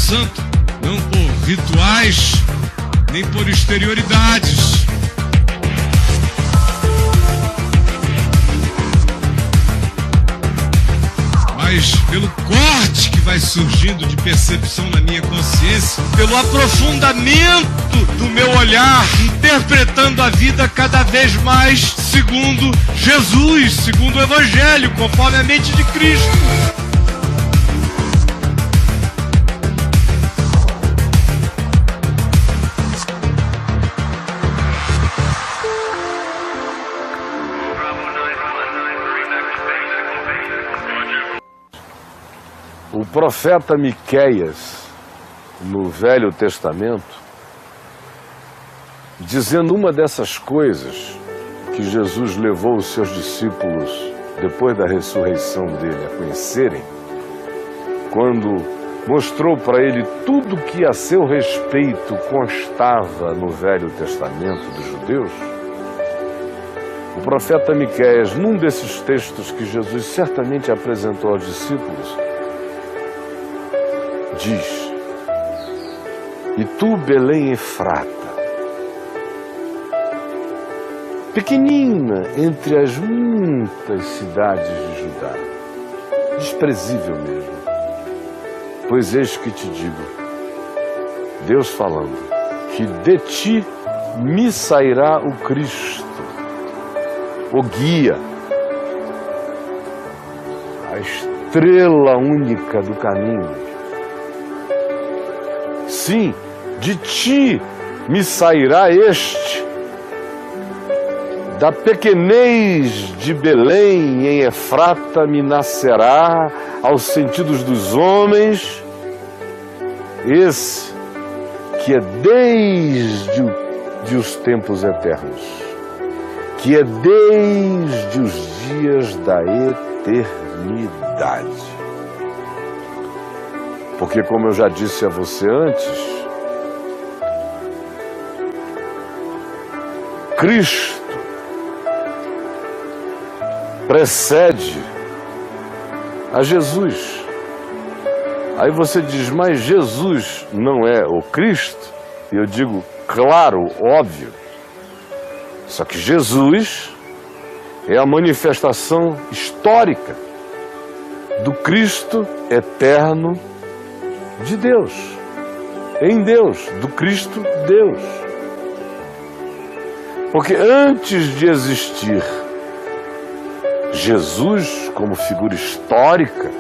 santo, não por rituais, nem por exterioridades. Mas pelo corte que vai surgindo de percepção na minha consciência, pelo aprofundamento do meu olhar, interpretando a vida cada vez mais segundo Jesus, segundo o Evangelho, conforme a mente de Cristo. O profeta Miqueias, no Velho Testamento, dizendo uma dessas coisas que Jesus levou os seus discípulos, depois da ressurreição dele, a conhecerem, quando mostrou para ele tudo que a seu respeito constava no Velho Testamento dos judeus, o profeta Miqueias, num desses textos que Jesus certamente apresentou aos discípulos, diz: "E tu, Belém Efrata, pequenina entre as muitas cidades de Judá, desprezível mesmo, pois eis que te digo, Deus falando, que de ti me sairá o Cristo, o guia, a estrela única do caminho. Sim, de ti me sairá este, da pequenez de Belém em Efrata me nascerá, aos sentidos dos homens, esse que é desde os tempos eternos, que é desde os dias da eternidade. Porque, como eu já disse a você antes, Cristo precede a Jesus. Aí você diz, mas Jesus não é o Cristo? E eu digo, claro, óbvio. Só que Jesus é a manifestação histórica do Cristo eterno de Deus, em Deus, do Cristo Deus. Porque antes de existir Jesus como figura histórica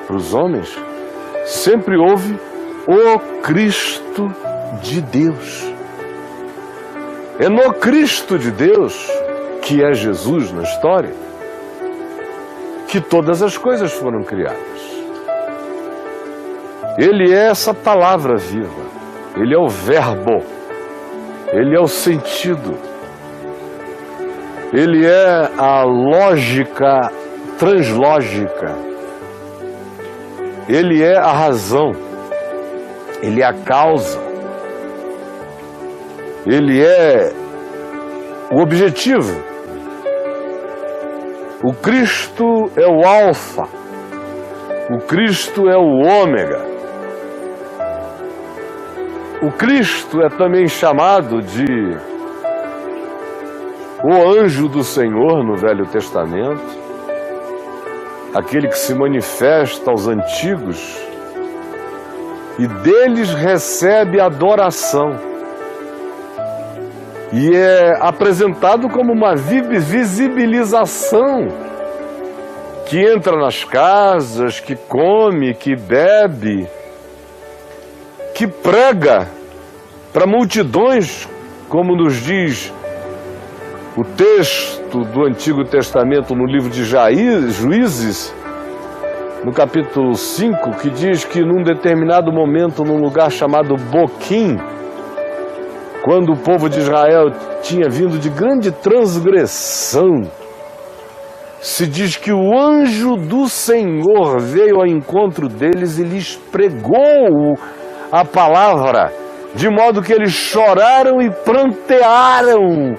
para os homens, sempre houve o Cristo de Deus. É no Cristo de Deus, que é Jesus na história, que todas as coisas foram criadas. Ele é essa palavra viva, ele é o verbo, ele é o sentido, ele é a lógica translógica, ele é a razão, ele é a causa, ele é o objetivo. O Cristo é o alfa, o Cristo é o ômega. O Cristo é também chamado de o anjo do Senhor no Velho Testamento, aquele que se manifesta aos antigos e deles recebe adoração e é apresentado como uma visibilização que entra nas casas, que come, que bebe, que prega para multidões, como nos diz o texto do Antigo Testamento no livro de Juízes, no capítulo 5, que diz que num determinado momento, num lugar chamado Boquim, quando o povo de Israel tinha vindo de grande transgressão, se diz que o anjo do Senhor veio ao encontro deles e lhes pregou a palavra, de modo que eles choraram e prantearam.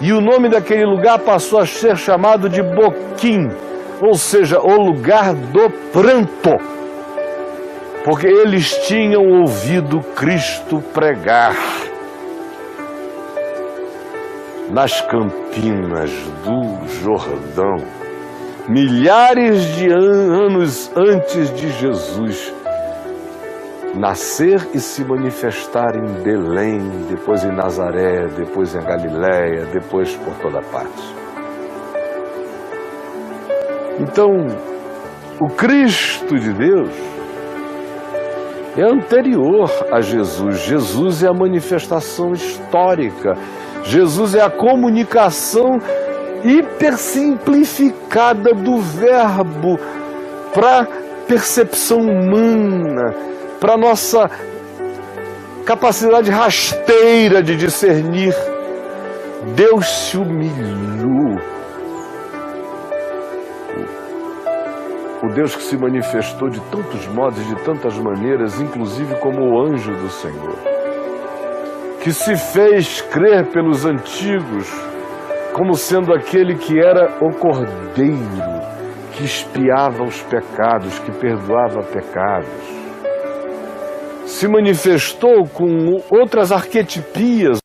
E o nome daquele lugar passou a ser chamado de Boquim, ou seja, o lugar do pranto. porque eles tinham ouvido Cristo pregar nas campinas do Jordão, milhares de anos antes de Jesus nascer e se manifestar em Belém, depois em Nazaré, depois em Galiléia, depois por toda parte. Então, o Cristo de Deus é anterior a Jesus. Jesus é a manifestação histórica. Jesus é a comunicação hipersimplificada do verbo para percepção humana, para nossa capacidade rasteira de discernir. Deus se humilhou. O Deus que se manifestou de tantos modos e de tantas maneiras, inclusive como o anjo do Senhor, que se fez crer pelos antigos como sendo aquele que era o Cordeiro, que expiava os pecados, que perdoava pecados. Se manifestou com outras arquetipias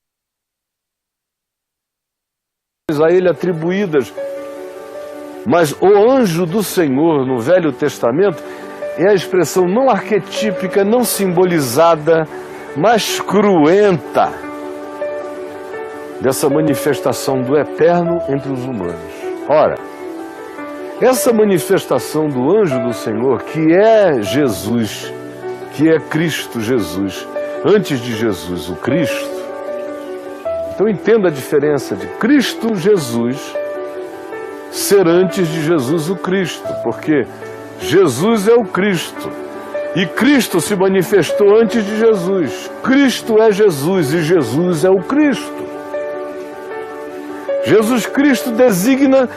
a ele atribuídas, mas o anjo do Senhor no Velho Testamento é a expressão não arquetípica, não simbolizada, mas cruenta dessa manifestação do eterno entre os humanos. Ora, essa manifestação do anjo do Senhor, que é Jesus, que é Cristo Jesus, antes de Jesus, o Cristo. Então entenda a diferença de Cristo Jesus ser antes de Jesus o Cristo, porque Jesus é o Cristo e Cristo se manifestou antes de Jesus. Cristo é Jesus e Jesus é o Cristo. Jesus Cristo designa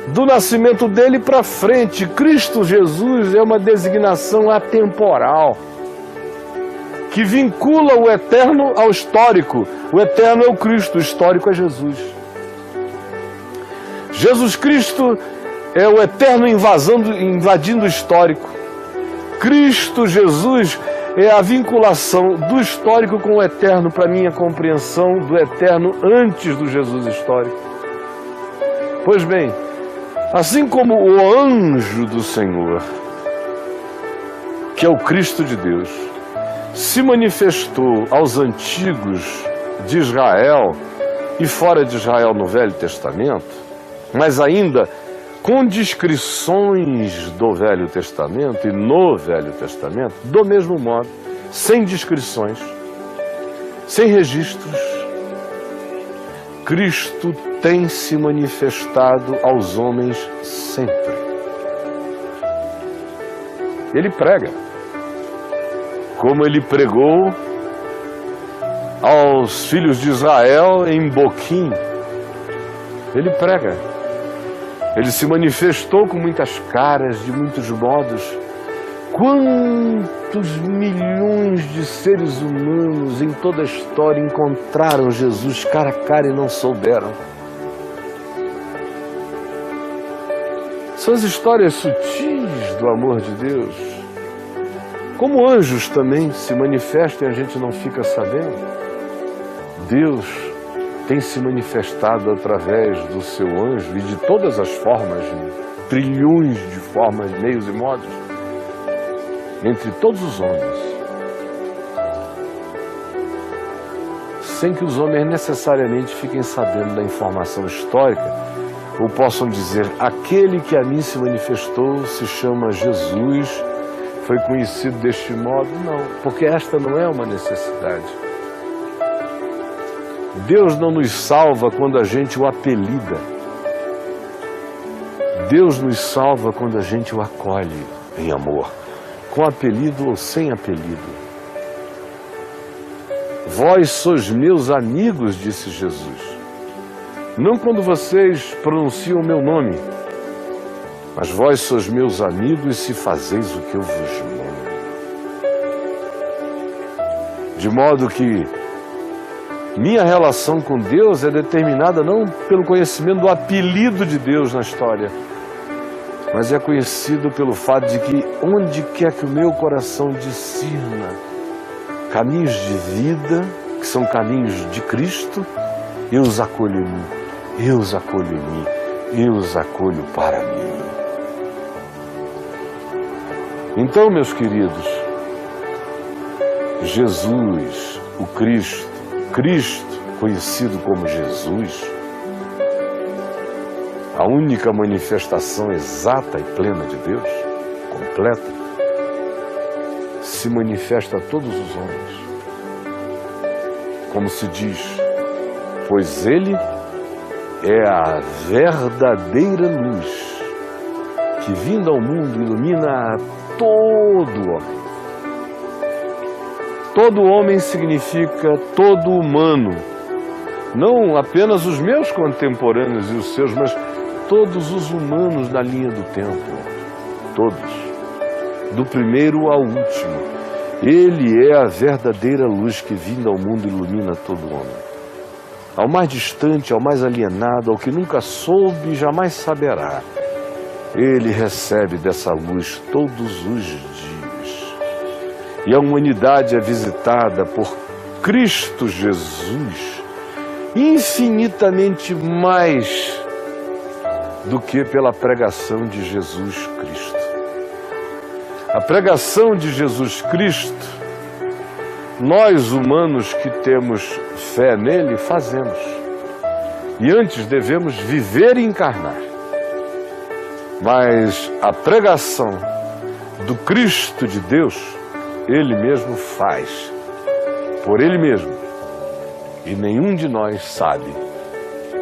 do nascimento dele para frente. Cristo Jesus é uma designação atemporal que vincula o eterno ao histórico. O eterno é o Cristo, o histórico é Jesus. Jesus Cristo é o eterno invadindo o histórico. Cristo Jesus é a vinculação do histórico com o eterno, para minha compreensão do eterno antes do Jesus histórico. Pois bem, assim como o anjo do Senhor, que é o Cristo de Deus, se manifestou aos antigos de Israel e fora de Israel no Velho Testamento, mas ainda com descrições do Velho Testamento e no Velho Testamento, do mesmo modo, sem descrições, sem registros, Cristo tem se manifestado aos homens sempre. Ele prega, como ele pregou aos filhos de Israel em Boquim. Ele prega. Ele se manifestou com muitas caras, de muitos modos. Quantos milhões de seres humanos em toda a história encontraram Jesus cara a cara e não souberam? São as histórias sutis do amor de Deus. Como anjos também se manifestam e a gente não fica sabendo. Deus tem se manifestado através do seu anjo e de todas as formas, trilhões de formas, meios e modos, entre todos os homens, sem que os homens necessariamente fiquem sabendo da informação histórica ou possam dizer: aquele que a mim se manifestou se chama Jesus, foi conhecido deste modo. Não, porque esta não é uma necessidade. Deus não nos salva quando a gente o apelida. Deus nos salva quando a gente o acolhe em amor, com apelido ou sem apelido. Vós sois meus amigos, disse Jesus. Não quando vocês pronunciam o meu nome, mas vós sois meus amigos se fazeis o que eu vos mando. De modo que minha relação com Deus é determinada não pelo conhecimento do apelido de Deus na história, mas é conhecido pelo fato de que onde quer que o meu coração discirna caminhos de vida, que são caminhos de Cristo, eu os acolho em mim, eu os acolho em mim, eu os acolho para mim. Então, meus queridos, Jesus, o Cristo, conhecido como Jesus, a única manifestação exata e plena de Deus, completa, se manifesta a todos os homens. Como se diz, pois Ele é a verdadeira luz que, vindo ao mundo, ilumina a todo homem. Todo homem significa todo humano, não apenas os meus contemporâneos e os seus, mas todos os humanos na linha do tempo, todos, do primeiro ao último. Ele é a verdadeira luz que, vindo ao mundo, ilumina todo homem. Ao mais distante, ao mais alienado, ao que nunca soube e jamais saberá, ele recebe dessa luz todos os dias. E a humanidade é visitada por Cristo Jesus, infinitamente mais do que pela pregação de Jesus Cristo. A pregação de Jesus Cristo, nós humanos que temos fé nele, fazemos. E antes devemos viver e encarnar. Mas a pregação do Cristo de Deus, Ele mesmo faz, por Ele mesmo. E nenhum de nós sabe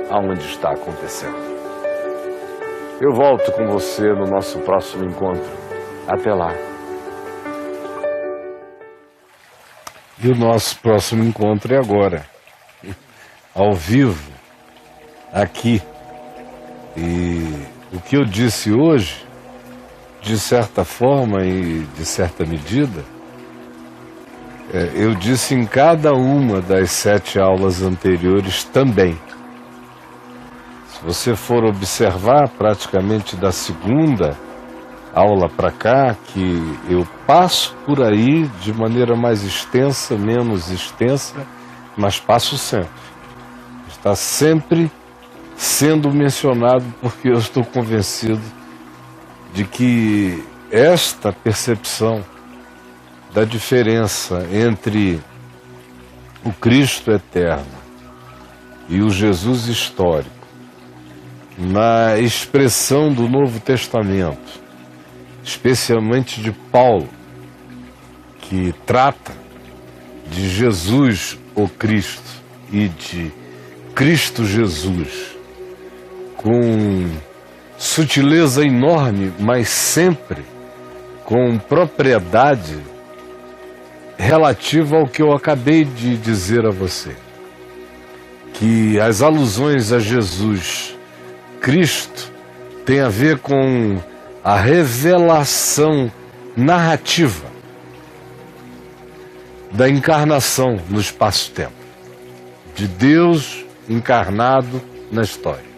aonde está acontecendo. Eu volto com você no nosso próximo encontro. Até lá. E o nosso próximo encontro é agora, ao vivo, aqui. E o que eu disse hoje, de certa forma e de certa medida, eu disse em cada uma das 7 aulas anteriores também. Se você for observar, praticamente da segunda aula para cá, que eu passo por aí de maneira mais extensa, menos extensa, mas passo sempre. Está sempre sendo mencionado, porque eu estou convencido de que esta percepção da diferença entre o Cristo eterno e o Jesus histórico, na expressão do Novo Testamento, especialmente de Paulo, que trata de Jesus, o Cristo, e de Cristo Jesus, com sutileza enorme, mas sempre com propriedade relativa ao que eu acabei de dizer a você, que as alusões a Jesus Cristo têm a ver com a revelação narrativa da encarnação no espaço-tempo, de Deus encarnado na história.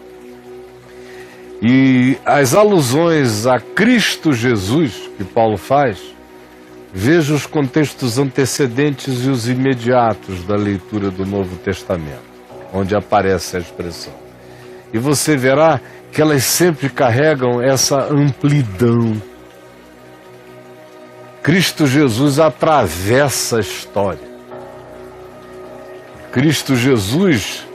E as alusões a Cristo Jesus que Paulo faz, veja os contextos antecedentes e os imediatos da leitura do Novo Testamento, onde aparece a expressão. E você verá que elas sempre carregam essa amplidão. Cristo Jesus atravessa a história. Cristo Jesus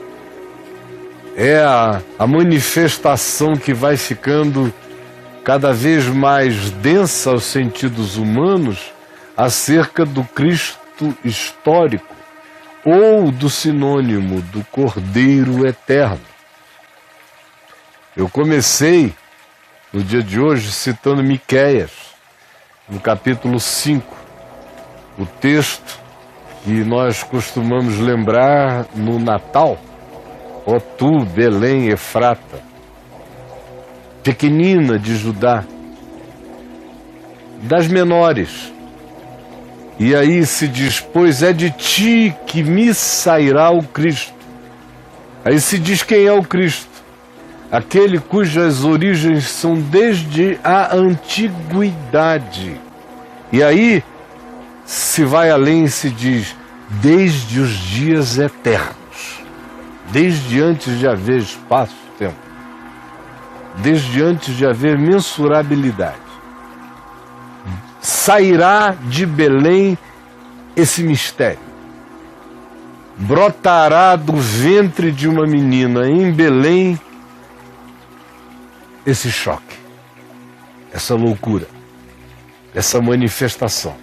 é a manifestação que vai ficando cada vez mais densa aos sentidos humanos acerca do Cristo histórico, ou do sinônimo do Cordeiro Eterno. Eu comecei no dia de hoje citando Miqueias, no capítulo 5, o texto que nós costumamos lembrar no Natal. Ó tu, Belém Efrata, pequenina de Judá, das menores. E aí se diz, pois é de ti que me sairá o Cristo. Aí se diz quem é o Cristo. aquele cujas origens são desde a antiguidade. E aí se vai além e se diz, desde os dias eternos, desde antes de haver espaço-tempo, desde antes de haver mensurabilidade. Sairá de Belém esse mistério. Brotará do ventre de uma menina em Belém esse choque, essa loucura, essa manifestação.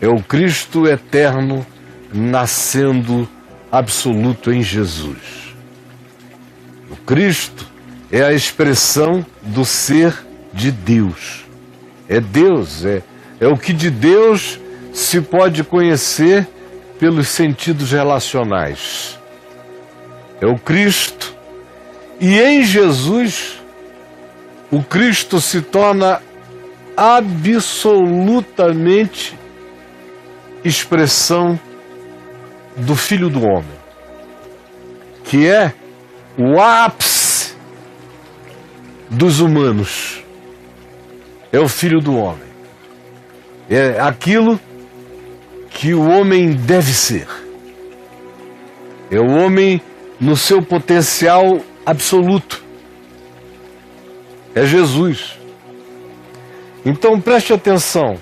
É o Cristo eterno nascendo absoluto em Jesus. O Cristo é a expressão do ser de Deus. É Deus, é o que de Deus se pode conhecer pelos sentidos relacionais. É o Cristo. E em Jesus, o Cristo se torna absolutamente expressão do Filho do Homem, que é o ápice dos humanos. É o Filho do Homem. É aquilo que o homem deve ser. É o homem no seu potencial absoluto. É Jesus. Então preste atenção.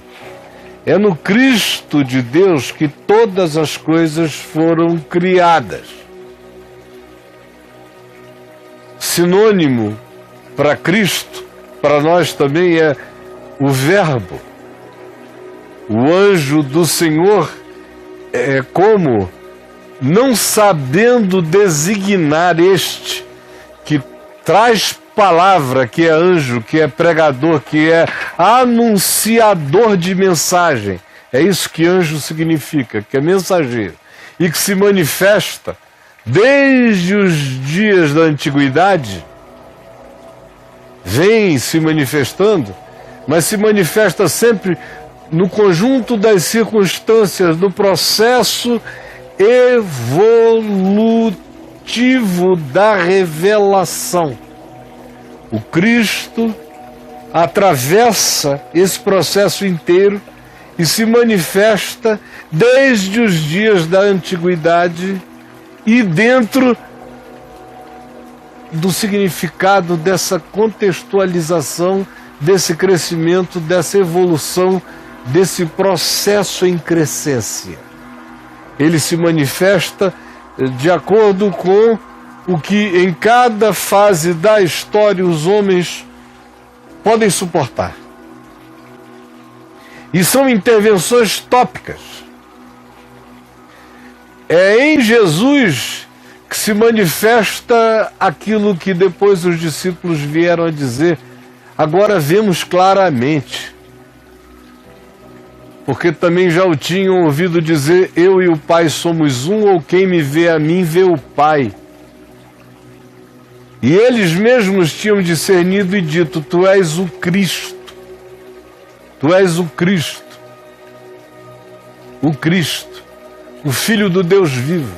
É no Cristo de Deus que todas as coisas foram criadas. Sinônimo para Cristo, para nós também é o Verbo. O anjo do Senhor é como, não sabendo designar este, que traz palavra, que é anjo, que é pregador, que é anunciador de mensagem. É isso que anjo significa, que é mensageiro. E que se manifesta desde os dias da antiguidade, vem se manifestando, mas se manifesta sempre no conjunto das circunstâncias, do processo evolutivo da revelação. O Cristo atravessa esse processo inteiro e se manifesta desde os dias da antiguidade e dentro do significado dessa contextualização, desse crescimento, dessa evolução, desse processo em crescência. Ele se manifesta de acordo com o que em cada fase da história os homens podem suportar. E são intervenções tópicas. É em Jesus que se manifesta aquilo que depois os discípulos vieram a dizer. Agora vemos claramente. Porque também já o tinham ouvido dizer, eu e o Pai somos um, ou quem me vê a mim vê o Pai. E eles mesmos tinham discernido e dito, tu és o Cristo. Tu és o Cristo. O Cristo, o Filho do Deus vivo.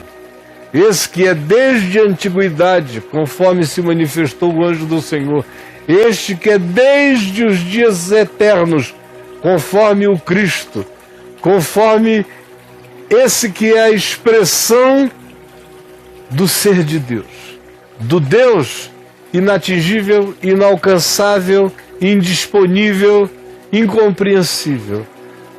Esse que é desde a antiguidade, conforme se manifestou o anjo do Senhor. Este que é desde os dias eternos, conforme o Cristo. Conforme esse que é a expressão do ser de Deus. Do Deus inatingível, inalcançável, indisponível, incompreensível.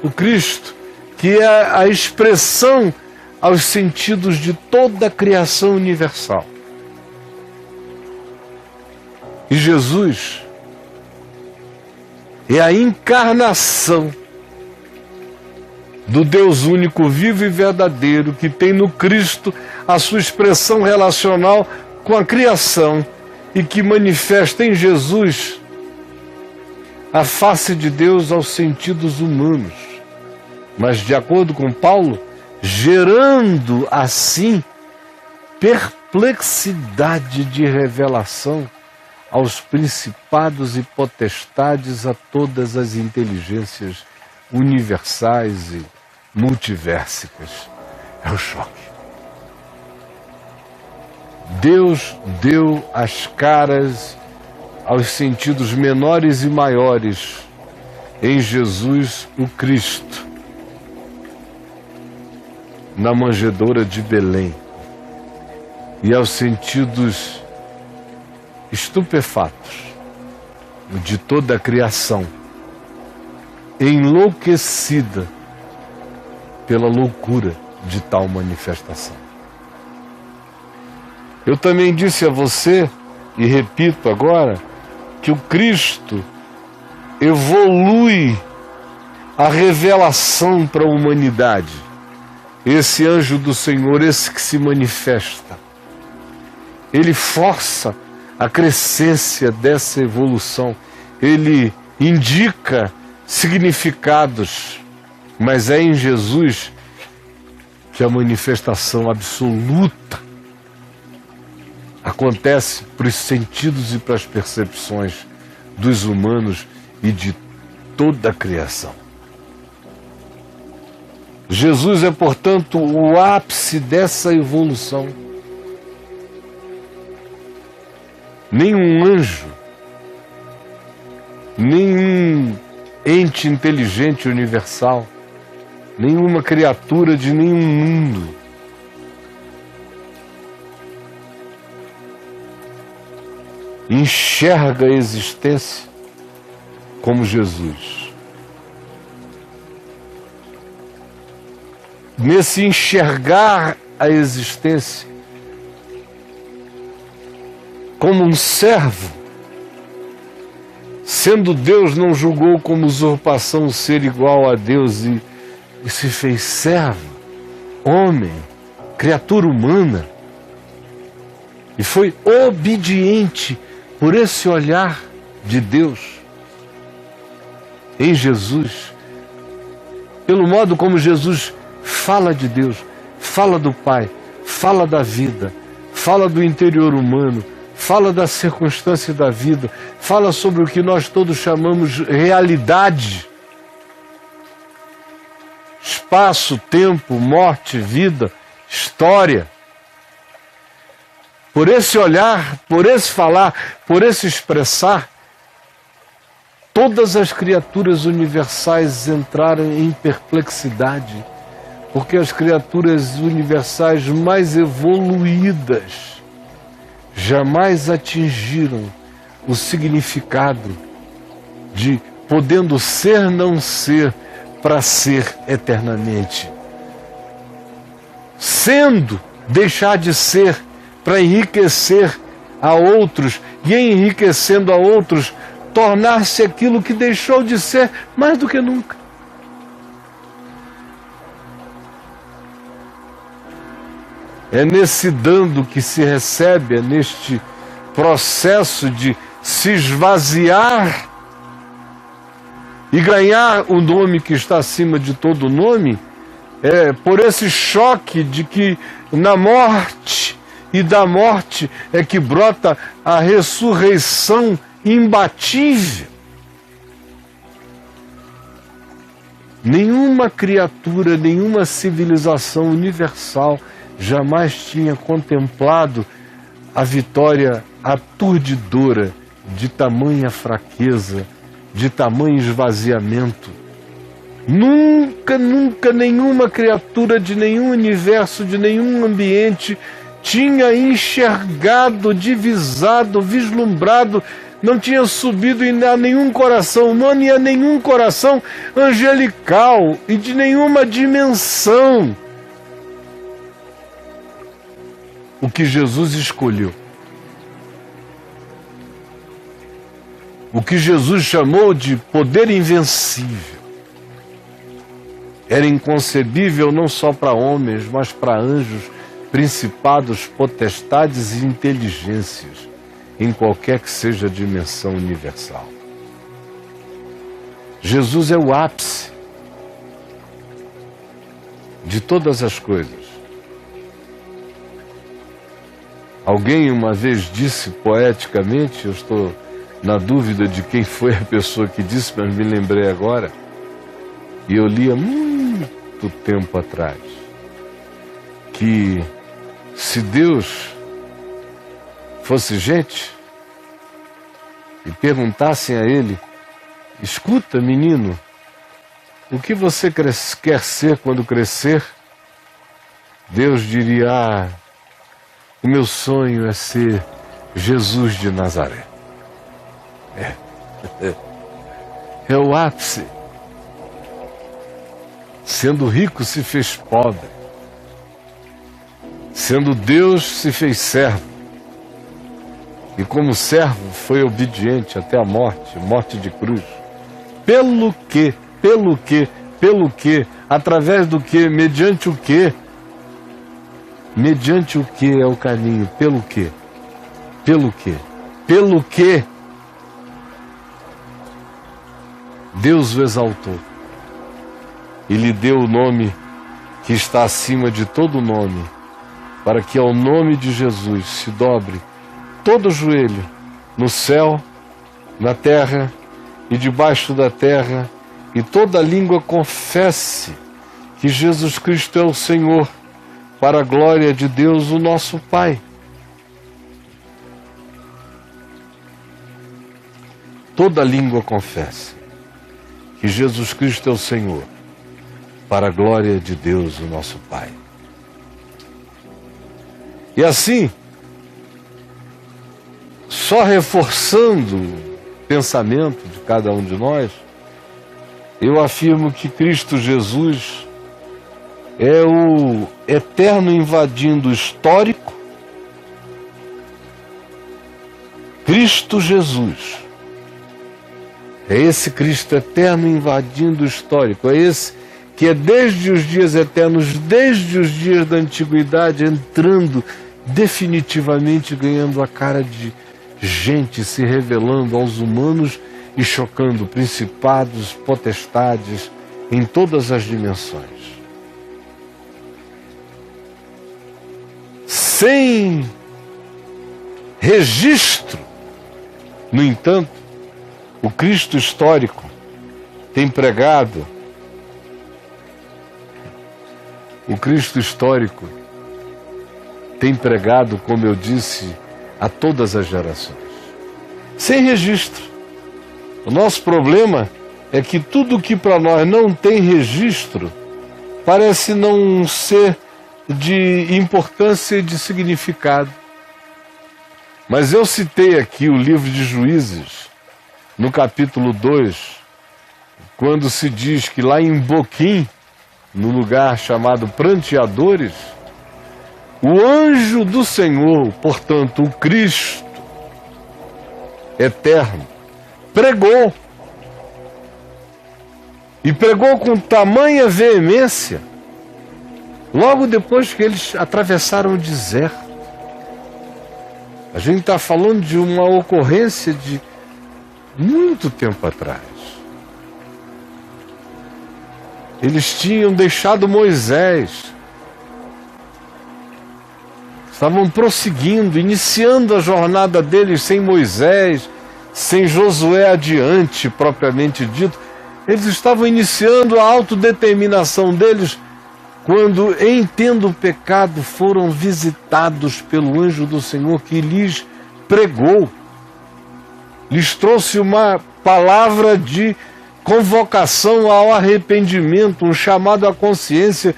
O Cristo, que é a expressão aos sentidos de toda a criação universal. E Jesus é a encarnação do Deus único, vivo e verdadeiro, que tem no Cristo a sua expressão relacional com a criação e que manifesta em Jesus a face de Deus aos sentidos humanos. Mas, de acordo com Paulo, gerando assim perplexidade de revelação aos principados e potestades, a todas as inteligências universais e multiversicas. É o choque. Deus deu as caras aos sentidos menores e maiores em Jesus o Cristo, na manjedoura de Belém, e aos sentidos estupefatos de toda a criação, enlouquecida pela loucura de tal manifestação. Eu também disse a você, e repito agora, que o Cristo evolui a revelação para a humanidade. Esse anjo do Senhor, esse que se manifesta, ele força a crescência dessa evolução, ele indica significados, mas é em Jesus que a manifestação absoluta acontece para os sentidos e para as percepções dos humanos e de toda a criação. Jesus é, portanto, o ápice dessa evolução. Nenhum anjo, nenhum ente inteligente universal, nenhuma criatura de nenhum mundo enxerga a existência como Jesus. Nesse enxergar a existência como um servo, sendo Deus, não julgou como usurpação ser igual a Deus e se fez servo, homem, criatura humana, e foi obediente por esse olhar de Deus em Jesus, pelo modo como Jesus fala de Deus, fala do Pai, fala da vida, fala do interior humano, fala da circunstância da vida, fala sobre o que nós todos chamamos realidade. Espaço, tempo, morte, vida, história. Por esse olhar, por esse falar, por esse expressar, todas as criaturas universais entraram em perplexidade, porque as criaturas universais mais evoluídas jamais atingiram o significado de podendo ser, não ser, para ser eternamente. Sendo, deixar de ser, para enriquecer a outros, e enriquecendo a outros, tornar-se aquilo que deixou de ser mais do que nunca. É nesse dando que se recebe, é neste processo de se esvaziar e ganhar o nome que está acima de todo nome, por esse choque de que na morte e da morte é que brota a ressurreição imbatível. Nenhuma criatura, nenhuma civilização universal jamais tinha contemplado a vitória aturdidora de tamanha fraqueza, de tamanho esvaziamento. Nunca, nunca nenhuma criatura de nenhum universo, de nenhum ambiente tinha enxergado, divisado, vislumbrado, não tinha subido a nenhum coração humano e a nenhum coração angelical e de nenhuma dimensão o que Jesus escolheu. O que Jesus chamou de poder invencível. Era inconcebível não só para homens, mas para anjos, principados, potestades e inteligências, em qualquer que seja a dimensão universal. Jesus é o ápice de todas as coisas. Alguém uma vez disse poeticamente, eu estou na dúvida de quem foi a pessoa que disse, mas me lembrei agora, e eu li há muito tempo atrás, que se Deus fosse gente e perguntassem a ele: escuta, menino, o que você quer ser quando crescer? Deus diria: o meu sonho é ser Jesus de Nazaré. É o ápice. Sendo rico se fez pobre. Sendo Deus se fez servo. E como servo foi obediente até a morte, morte de cruz. Pelo quê? Pelo quê? Pelo quê? Através do quê? Mediante o quê? Mediante o quê é o caminho? Pelo quê? Pelo quê? Pelo quê? Deus o exaltou e lhe deu o nome que está acima de todo nome, para que ao nome de Jesus se dobre todo joelho, no céu, na terra e debaixo da terra, e toda língua confesse que Jesus Cristo é o Senhor, para a glória de Deus, o nosso Pai. Toda língua confesse que Jesus Cristo é o Senhor, para a glória de Deus, o nosso Pai. E assim, só reforçando o pensamento de cada um de nós, eu afirmo que Cristo Jesus é o eterno invadindo histórico. Cristo Jesus é esse Cristo eterno invadindo o histórico, é esse que é desde os dias eternos, desde os dias da antiguidade, entrando definitivamente, ganhando a cara de gente, se revelando aos humanos e chocando principados, potestades em todas as dimensões. Sem registro, no entanto, o Cristo histórico tem pregado, como eu disse, a todas as gerações. Sem registro. O nosso problema é que tudo que para nós não tem registro parece não ser de importância e de significado. Mas eu citei aqui o livro de Juízes, no capítulo 2, quando se diz que lá em Boquim, no lugar chamado Pranteadores, o anjo do Senhor, portanto o Cristo eterno, pregou. E pregou com tamanha veemência, logo depois que eles atravessaram o deserto. A gente está falando de uma ocorrência de muito tempo atrás. Eles tinham deixado Moisés, estavam prosseguindo, iniciando a jornada deles sem Moisés, sem Josué adiante, propriamente dito. Eles estavam iniciando a autodeterminação deles quando, em tendo o pecado, foram visitados pelo anjo do Senhor que lhes pregou. Lhes trouxe uma palavra de convocação ao arrependimento, um chamado à consciência,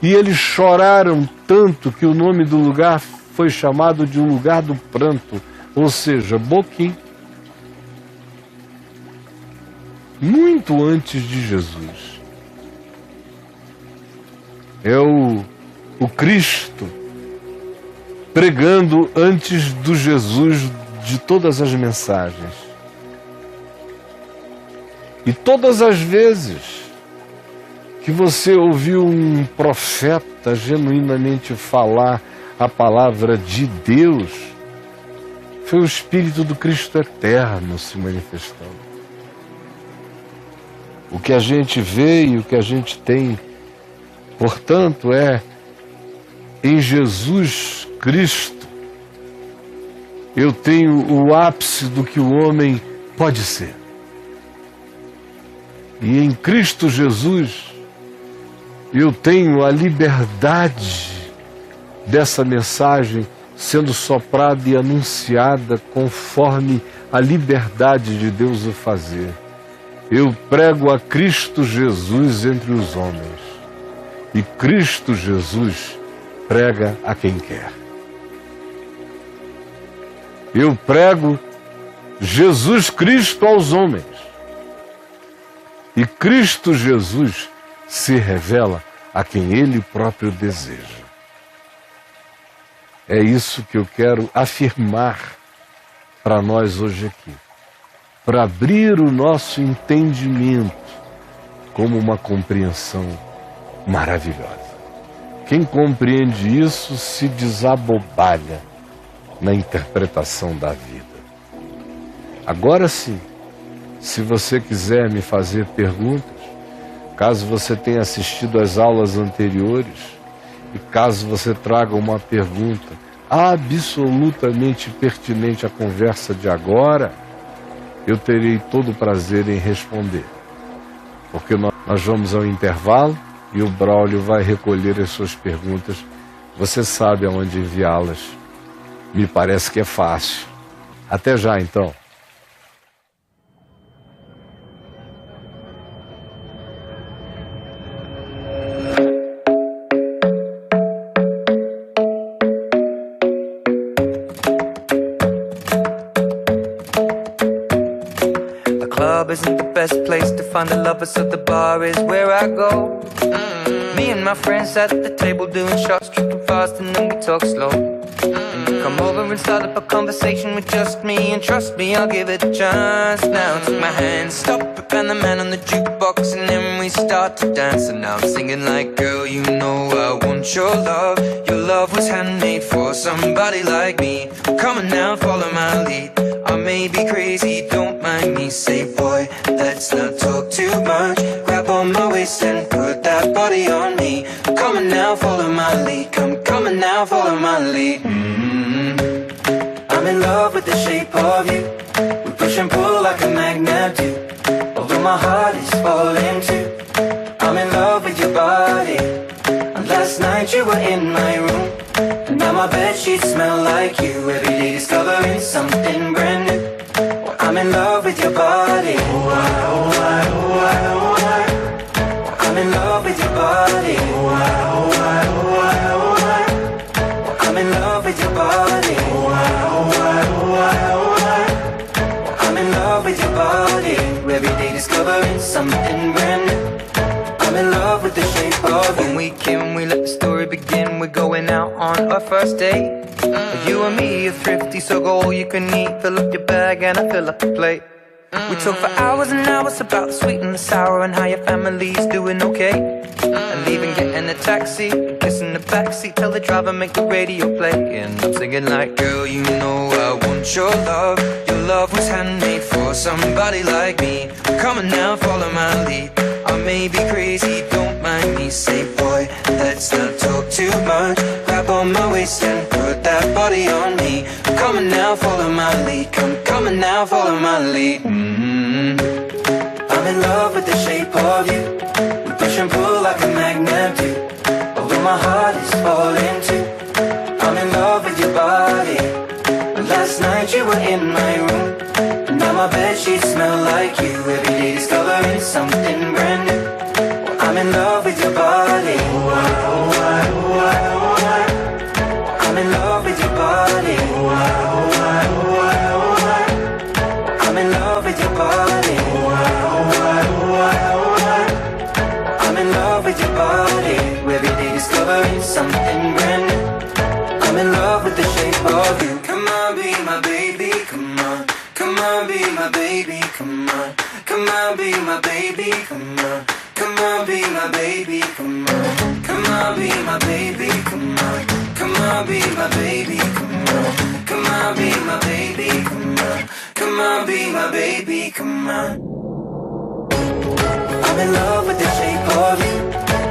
e eles choraram tanto que o nome do lugar foi chamado de um lugar do pranto, ou seja, Boquim. Muito antes de Jesus. É o Cristo pregando antes do Jesus de todas as mensagens. E todas as vezes que você ouviu um profeta genuinamente falar a palavra de Deus, foi o Espírito do Cristo eterno se manifestando. O que a gente vê e o que a gente tem, portanto, é em Jesus Cristo. Eu tenho o ápice do que o homem pode ser. E em Cristo Jesus, eu tenho a liberdade dessa mensagem sendo soprada e anunciada conforme a liberdade de Deus o fazer. Eu prego a Cristo Jesus entre os homens, e Cristo Jesus prega a quem quer. Eu prego Jesus Cristo aos homens, e Cristo Jesus se revela a quem Ele próprio deseja. É isso que eu quero afirmar para nós hoje aqui, para abrir o nosso entendimento como uma compreensão maravilhosa. Quem compreende isso se desabobalha na interpretação da vida. Agora sim, se você quiser me fazer perguntas, caso você tenha assistido às aulas anteriores e caso você traga uma pergunta absolutamente pertinente à conversa de agora, eu terei todo o prazer em responder. Porque nós vamos ao intervalo e o Braulio vai recolher as suas perguntas. Você sabe aonde enviá-las. Me parece que é fácil. Até já, então. Isn't the best place to find the lovers, so the bar is where I go. Me and my friends at the table doing shots, tripping fast, and then we talk slow. And you come over and start up a conversation with just me, and trust me, I'll give it a chance. Now take my hand, stop it, and the man on the jukebox, and then we start to dance. And now I'm singing like, girl, you know I want your love. Your love was handmade for somebody like me. Come on now, follow my lead. I may be crazy, don't mind me. Say, boy, let's not talk too much. Grab on my waist and put that body on me. Come on now, follow my lead. Come on now, follow my lead. I'm in love with the shape of you. We push and pull like a magnet do. Although my heart is falling too. I'm in love with your body. And last night you were in my room. And now my bedsheets smell like you. Every day discovering something brand new. Well, I'm in love with your body. Oh, I, oh, I, oh, I, oh, I. I'm in love with your body. Oh, I, oh, I, oh, I, oh, I. I'm in love with your body. Oh, I, oh, I, oh, I, oh, I. I'm in love with your body. Every day discovering something brand new. I'm in love with the shape of you. When we came, we let the story begin. We're going out on our first date. You and me are thrifty, so go all you can eat. Fill up your bag and I fill up the plate. We talk for hours and hours about the sweet and the sour and how your family's doing okay. And leaving, getting a taxi, kissing the backseat, tell the driver make the radio play. And I'm singing like, girl, you know I want your love. Your love was handmade for somebody like me. Come on now, follow my lead. I may be crazy, don't mind me. Say, boy, let's not talk too much. Grab on my waist and put that body on me. Come on now, follow my lead. Come on now, follow my lead. I'm in love with the shape of you. We push and pull like a magnet do. Although my heart is falling too. I'm in love with your body. Last night you were in my room. And now my bedsheets smell like you. Every day discovering something brand new. Well, I'm in love with your body. Oh, I, oh, I, oh, I, oh, I. I'm in love with your body. Oh, I, oh, I, oh, I, oh, I. I'm in love with your body. Oh, I, oh, I, oh, I, oh, I. I'm in love with your body. Every day discovering something brand new. I'm in love with the shape of you. Come on, be my baby, come on. Come on, be my baby, come on. Come on, be my baby, come on. Come on, be my baby, come on. Come on, be my baby, come on. Come on, be my baby, come on. Come on, be my baby, come on. Come on, be my baby, come on. I'm in love with the shape of you.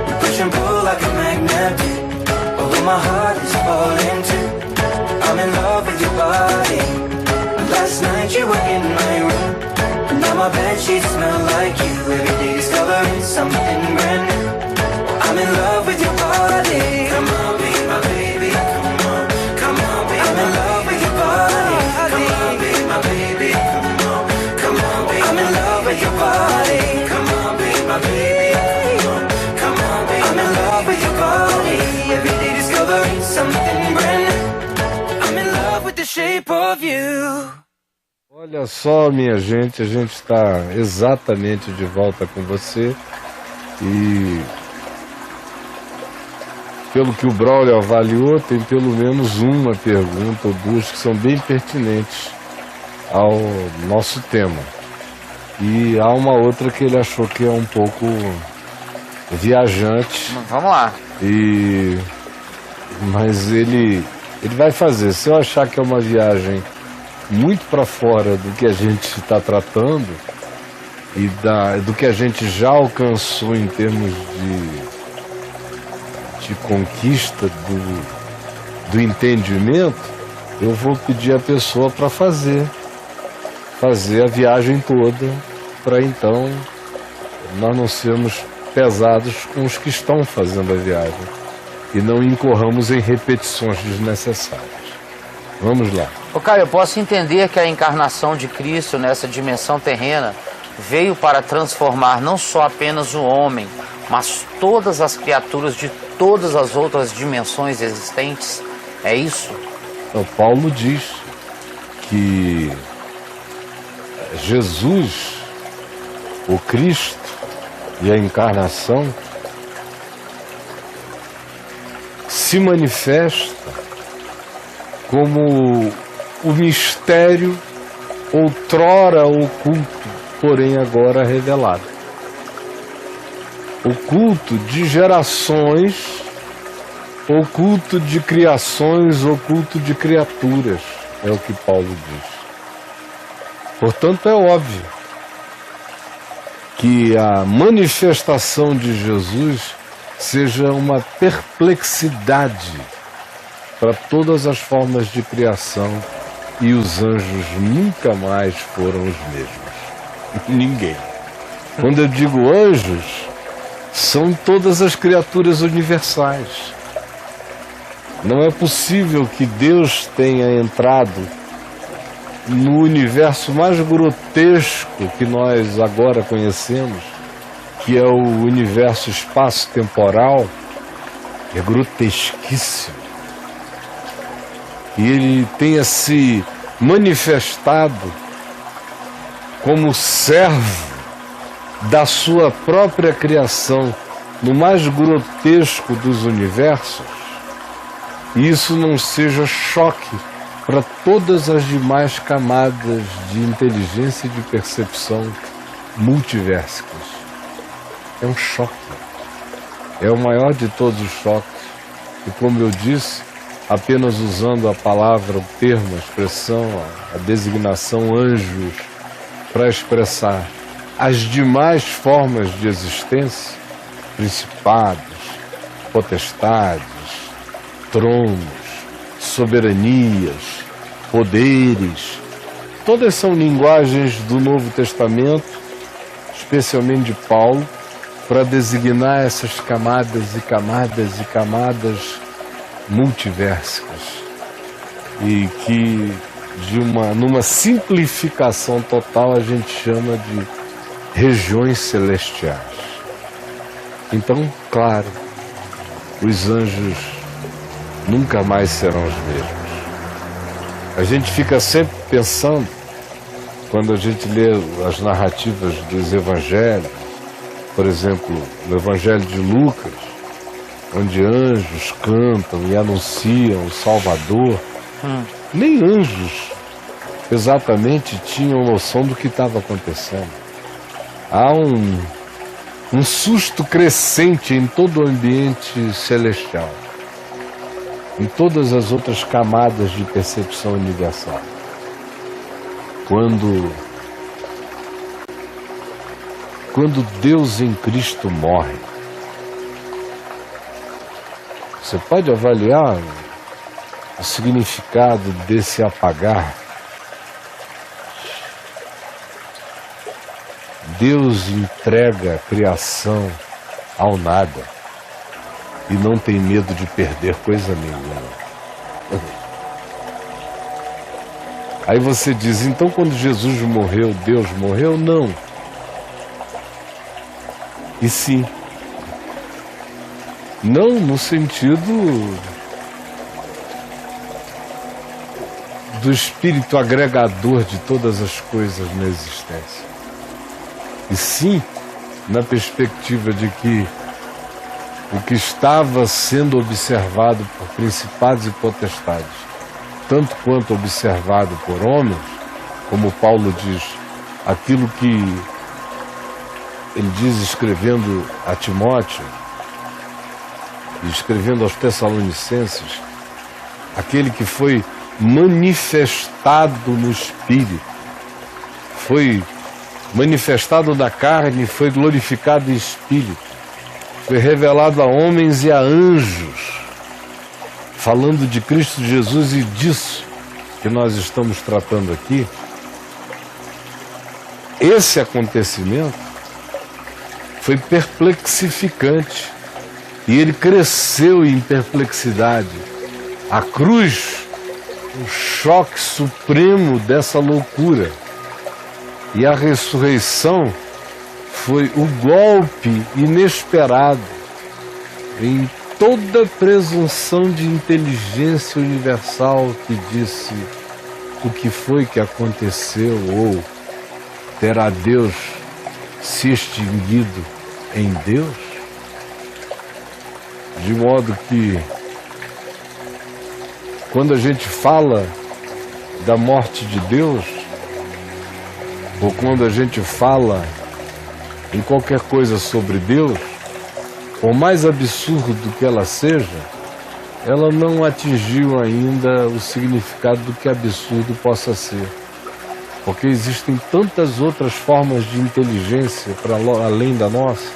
We push and pull like a magnet do. Although my heart is falling too. I'm in love with your body. Last night you were in my room. And now my bedsheets smell like you. Every day discovering something brand new. I'm in love with your body. Come on, be my baby, come on. Come on, be shape of you. Olha só, minha gente, a gente está exatamente de volta com você e pelo que o Braulio avaliou, tem pelo menos uma pergunta ou duas que são bem pertinentes ao nosso tema. E há uma outra que ele achou que é um pouco viajante. Vamos lá. Mas ele vai fazer. Se eu achar que é uma viagem muito para fora do que a gente está tratando e do que a gente já alcançou em termos de conquista do entendimento, eu vou pedir a pessoa para fazer a viagem toda, para então nós não sermos pesados com os que estão fazendo a viagem e não incorramos em repetições desnecessárias. Vamos lá. Ô Caio, eu posso entender que a encarnação de Cristo nessa dimensão terrena veio para transformar não só apenas o homem, mas todas as criaturas de todas as outras dimensões existentes? É isso? O Paulo diz que Jesus, o Cristo e a encarnação se manifesta como o mistério outrora oculto, porém agora revelado. Oculto de gerações, oculto de criações, oculto de criaturas, é o que Paulo diz. Portanto, é óbvio que a manifestação de Jesus seja uma perplexidade para todas as formas de criação, e os anjos nunca mais foram os mesmos. Ninguém. Quando eu digo anjos, são todas as criaturas universais. Não é possível que Deus tenha entrado no universo mais grotesco que nós agora conhecemos, que é o universo espaço-temporal. É grotesquíssimo. E ele tenha se manifestado como servo da sua própria criação no mais grotesco dos universos, e isso não seja choque para todas as demais camadas de inteligência e de percepção multiversicas. É um choque. É o maior de todos os choques. E como eu disse, apenas usando a palavra, o termo, a expressão, a designação anjos para expressar as demais formas de existência, principados, potestades, tronos, soberanias, poderes, todas são linguagens do Novo Testamento, especialmente de Paulo, para designar essas camadas e camadas e camadas multiversicas, e que numa simplificação total a gente chama de regiões celestiais. Então, claro, os anjos nunca mais serão os mesmos. A gente fica sempre pensando, quando a gente lê as narrativas dos evangelhos, por exemplo, no Evangelho de Lucas, onde anjos cantam e anunciam o Salvador, nem anjos exatamente tinham noção do que estava acontecendo. Há um susto crescente em todo o ambiente celestial, em todas as outras camadas de percepção universal. Quando Deus em Cristo morre, você pode avaliar o significado desse apagar. Deus entrega a criação ao nada e não tem medo de perder coisa nenhuma. Aí você diz, então quando Jesus morreu, Deus morreu? Não. E sim. Não no sentido do espírito agregador de todas as coisas na existência. E sim, na perspectiva de que o que estava sendo observado por principados e potestades, tanto quanto observado por homens, como Paulo diz, aquilo que ele diz escrevendo a Timóteo e escrevendo aos Tessalonicenses, aquele que foi manifestado no Espírito, foi manifestado na carne, foi glorificado em Espírito, foi revelado a homens e a anjos, falando de Cristo Jesus e disso que nós estamos tratando aqui. Esse acontecimento foi perplexificante e ele cresceu em perplexidade. A cruz, o choque supremo dessa loucura, e a ressurreição foi o golpe inesperado em toda presunção de inteligência universal que disse o que foi que aconteceu, ou terá Deus se extinguido em Deus? De modo que, quando a gente fala da morte de Deus, ou quando a gente fala em qualquer coisa sobre Deus, por mais absurdo que ela seja, ela não atingiu ainda o significado do que absurdo possa ser. Porque existem tantas outras formas de inteligência para além da nossa,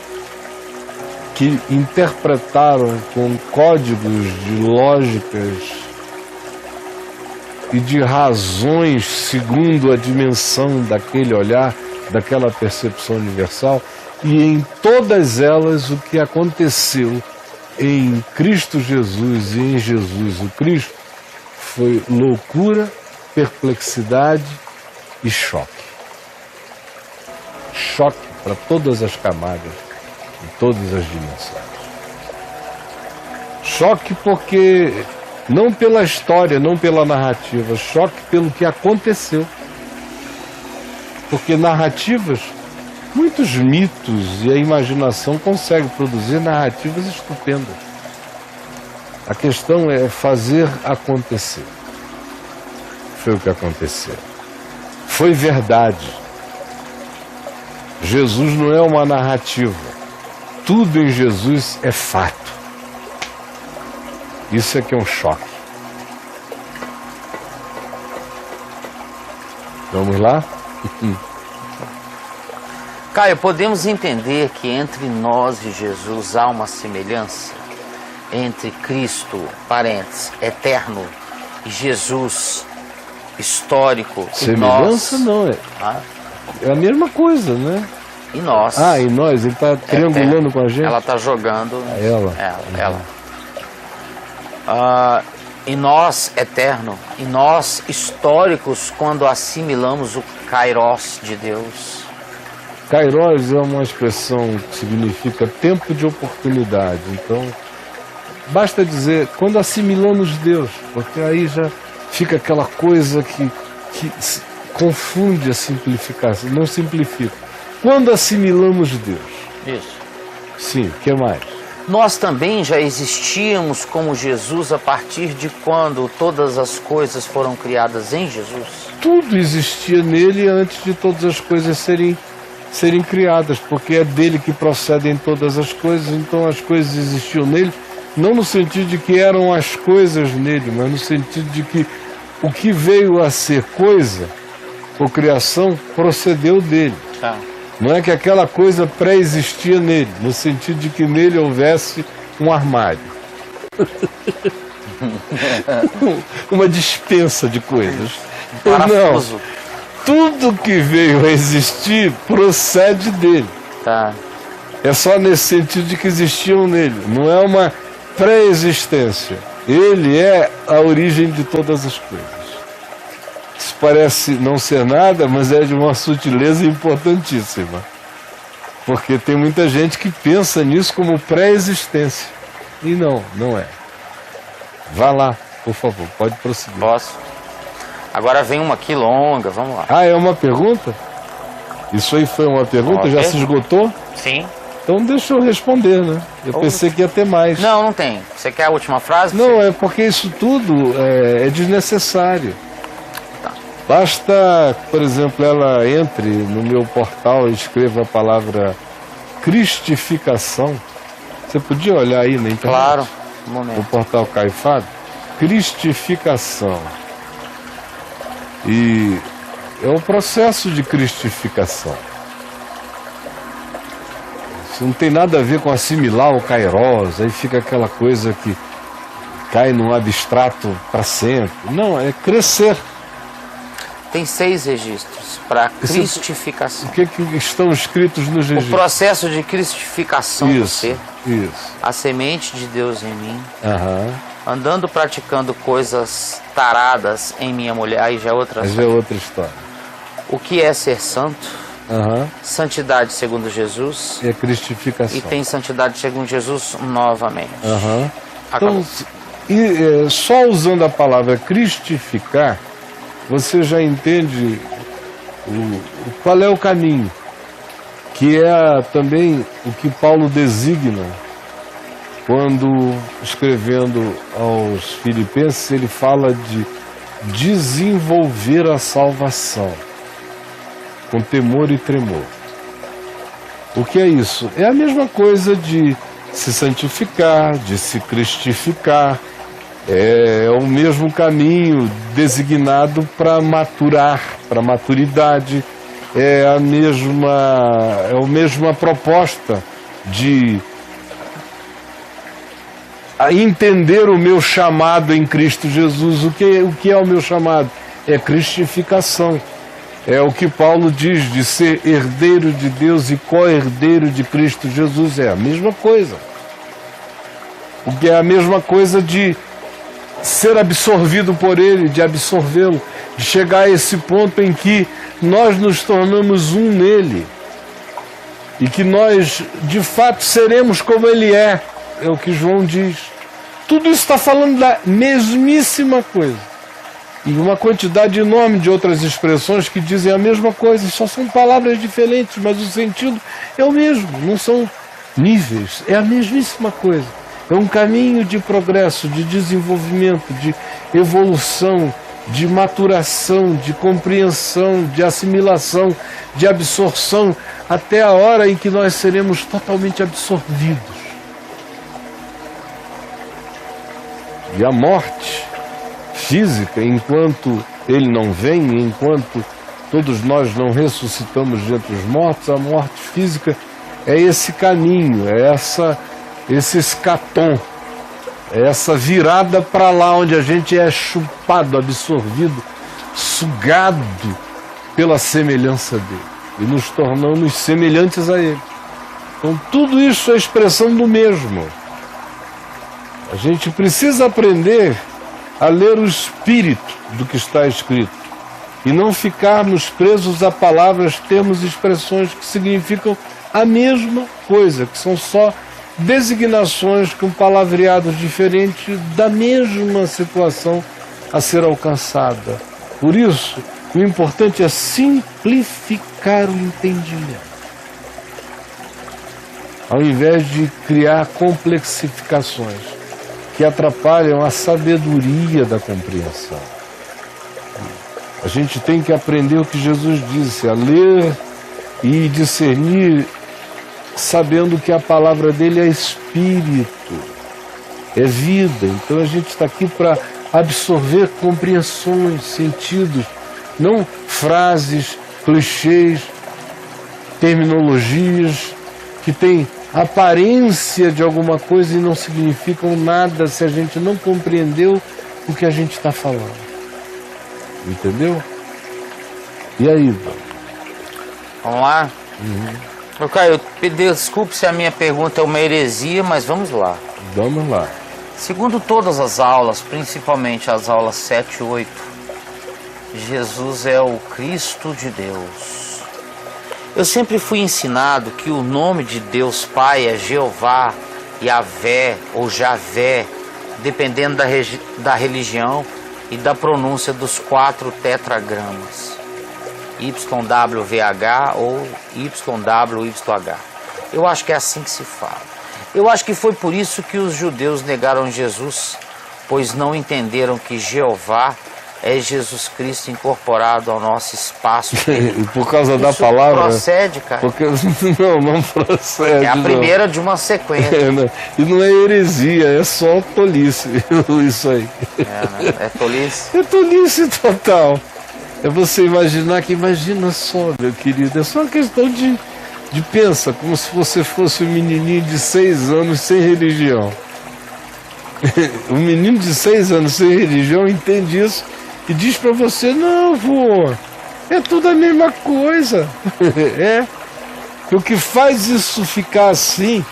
que interpretaram com códigos de lógicas e de razões segundo a dimensão daquele olhar, daquela percepção universal, e em todas elas o que aconteceu em Cristo Jesus e em Jesus o Cristo foi loucura, perplexidade e choque. Choque para todas as camadas, em todas as dimensões. Choque porque, não pela história, não pela narrativa, choque pelo que aconteceu. Porque narrativas, muitos mitos e a imaginação conseguem produzir narrativas estupendas. A questão é fazer acontecer. Foi o que aconteceu. Foi verdade. Jesus não é uma narrativa. Tudo em Jesus é fato. Isso é que é um choque. Vamos lá? Caio, podemos entender que entre nós e Jesus há uma semelhança? Entre Cristo, parênteses, eterno, e Jesus, histórico, semelhança e nós? Não, é a mesma coisa, né? E nós? Ah, e nós? Ele está triangulando com a gente? Ela está jogando. Ela. E nós, eterno, e nós, históricos, quando assimilamos o Kairos de Deus. Kairos é uma expressão que significa tempo de oportunidade. Então, basta dizer, quando assimilamos Deus, porque aí já fica aquela coisa que confunde a simplificação, não simplifica. Quando assimilamos Deus. Isso. Sim, o que mais? Nós também já existíamos como Jesus a partir de quando todas as coisas foram criadas em Jesus? Tudo existia nele antes de todas as coisas serem criadas, porque é dele que procedem todas as coisas, então as coisas existiam nele, não no sentido de que eram as coisas nele, mas no sentido de que o que veio a ser coisa, ou criação, procedeu dele. Tá. Não é que aquela coisa pré-existia nele, no sentido de que nele houvesse um armário. Uma dispensa de coisas. Parafuso. Não. Tudo que veio a existir procede dele. Tá. É só nesse sentido de que existiam nele. Não é uma pré-existência. Ele é a origem de todas as coisas. Isso parece não ser nada, mas é de uma sutileza importantíssima. Porque tem muita gente que pensa nisso como pré-existência. E não é. Vá lá, por favor, pode prosseguir. Posso? Agora vem uma aqui longa, vamos lá. Ah, é uma pergunta? Isso aí foi uma pergunta? Ok. Já se esgotou? Sim. Então deixa eu responder, né? Eu pensei que ia ter mais. Não, não tem. Você quer a última frase? Não, é porque isso tudo é desnecessário. Tá. Basta, por exemplo, ela entre no meu portal e escreva a palavra cristificação. Você podia olhar aí na internet? Claro. Um No momento. portal Caio Fábio. Cristificação. E é um processo de cristificação. Isso não tem nada a ver com assimilar o kairos, aí fica aquela coisa que cai num abstrato para sempre. Não, é crescer. Tem 6 registros para cristificação. O que estão escritos nos O registros? processo de cristificação do Isso, ser. isso. A semente de Deus em mim. Aham. Andando praticando coisas taradas em minha mulher. Aí já é outra. Mas é outra história. O que é ser santo? Aham. Santidade segundo Jesus. É cristificação. E tem santidade segundo Jesus novamente. Aham. Acabou. Então, só usando a palavra cristificar, você já entende qual é o caminho, que é também o que Paulo designa quando, escrevendo aos Filipenses, ele fala de desenvolver a salvação com temor e tremor. O que é isso? É a mesma coisa de se santificar, de se cristificar. É o mesmo caminho designado para maturar, para maturidade. É a mesma proposta de entender o meu chamado em Cristo Jesus. O que é o meu chamado? É cristificação. É o que Paulo diz de ser herdeiro de Deus e co-herdeiro de Cristo Jesus. É a mesma coisa. O que é a mesma coisa de ser absorvido por Ele, de absorvê-lo, de chegar a esse ponto em que nós nos tornamos um nele e que nós, de fato, seremos como Ele é o que João diz. Tudo isso está falando da mesmíssima coisa. E uma quantidade enorme de outras expressões que dizem a mesma coisa, só são palavras diferentes, mas o sentido é o mesmo, não são níveis, é a mesmíssima coisa. É um caminho de progresso, de desenvolvimento, de evolução, de maturação, de compreensão, de assimilação, de absorção, até a hora em que nós seremos totalmente absorvidos. E a morte física, enquanto ele não vem, enquanto todos nós não ressuscitamos dentre os mortos, a morte física é esse caminho, é esse escatom, é essa virada para lá onde a gente é chupado, absorvido, sugado pela semelhança dele e nos tornamos semelhantes a ele. Então tudo isso é expressão do mesmo. A gente precisa aprender a ler o espírito do que está escrito e não ficarmos presos a palavras, termos, expressões que significam a mesma coisa, que são só designações com palavreados diferentes da mesma situação a ser alcançada. Por isso, o importante é simplificar o entendimento, ao invés de criar complexificações que atrapalham a sabedoria da compreensão. A gente tem que aprender o que Jesus disse, a ler e discernir, sabendo que a palavra dele é espírito, é vida. Então a gente está aqui para absorver compreensões, sentidos, não frases, clichês, terminologias que têm aparência de alguma coisa e não significam nada se a gente não compreendeu o que a gente está falando. Entendeu? E aí, Vamos lá? Meu Caio, desculpe se a minha pergunta é uma heresia, mas vamos lá. Vamos lá. Segundo todas as aulas, principalmente as aulas 7 e 8, Jesus é o Cristo de Deus. Eu sempre fui ensinado que o nome de Deus Pai é Jeová, Yahvé ou Javé, dependendo da religião, e da pronúncia dos 4 tetragramas, YWVH ou YWYH. Eu acho que é assim que se fala. Eu acho que foi por isso que os judeus negaram Jesus, pois não entenderam que Jeová é Jesus Cristo incorporado ao nosso espaço. E por causa da Isso palavra... procede, cara. Porque, não procede. É a não. primeira de uma sequência. E não é heresia, é só tolice. Isso aí. É tolice. É tolice total. É você imaginar que, imagina só, meu querido, é só uma questão de pensa, como se você fosse um menininho de 6 anos sem religião. Um menino de 6 anos sem religião entende isso e diz pra você, não, vô, é tudo a mesma coisa. É. E o que faz isso ficar assim,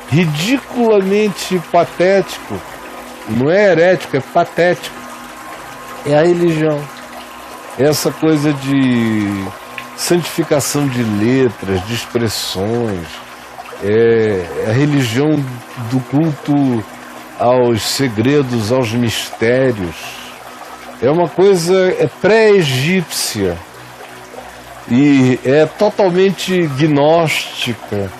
ridiculamente patético, não é herético, é patético, é a religião. Essa coisa de santificação de letras, de expressões, é a religião do culto aos segredos, aos mistérios. É uma coisa pré-egípcia e é totalmente gnóstica,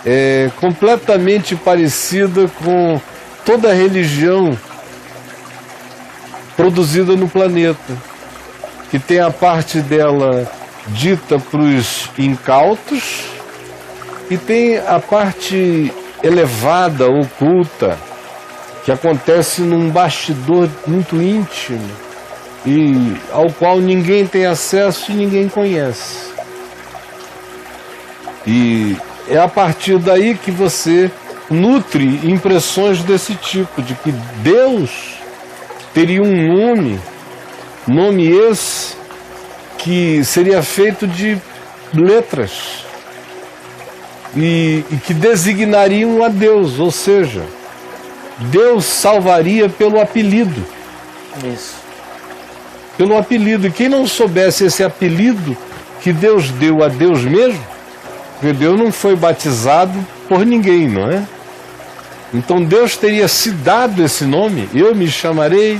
é completamente parecida com toda a religião produzida no planeta, que tem a parte dela dita para os incautos e tem a parte elevada, oculta, que acontece num bastidor muito íntimo e ao qual ninguém tem acesso e ninguém conhece. E é a partir daí que você nutre impressões desse tipo, de que Deus teria um nome esse que seria feito de letras e que designariam a Deus, ou seja, Deus salvaria pelo apelido. Isso. Pelo apelido. E quem não soubesse esse apelido que Deus deu a Deus mesmo, porque Deus não foi batizado por ninguém, não é? Então Deus teria se dado esse nome, eu me chamarei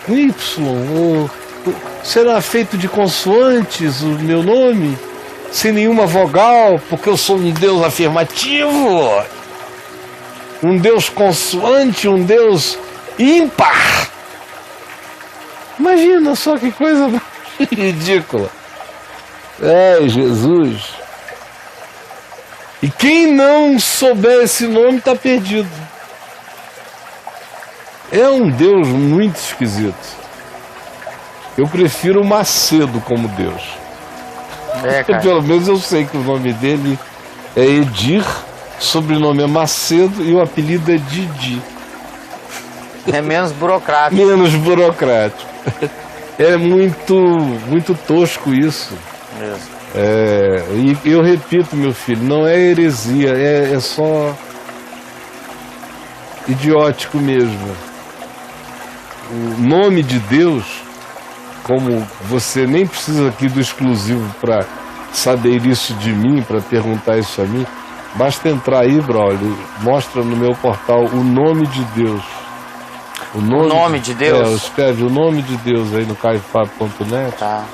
Y, será feito de consoantes o meu nome, sem nenhuma vogal, porque eu sou um Deus afirmativo, um Deus consoante, um Deus ímpar. Imagina só que coisa ridícula. É, Jesus. E quem não souber esse nome está perdido. É um Deus muito esquisito. Eu prefiro o Macedo como Deus. É, cara. Pelo menos eu sei que o nome dele é Edir, sobrenome é Macedo e o apelido é Didi. É menos burocrático. Menos burocrático. É muito tosco isso. Mesmo. E eu repito, meu filho, não é heresia, é só idiótico mesmo. O nome de Deus, como você nem precisa aqui do exclusivo para saber isso de mim, para perguntar isso a mim, basta entrar aí, Braulio, mostra no meu portal o nome de Deus. O nome de Deus? Escreve o nome de Deus aí no caifab.net. Tá.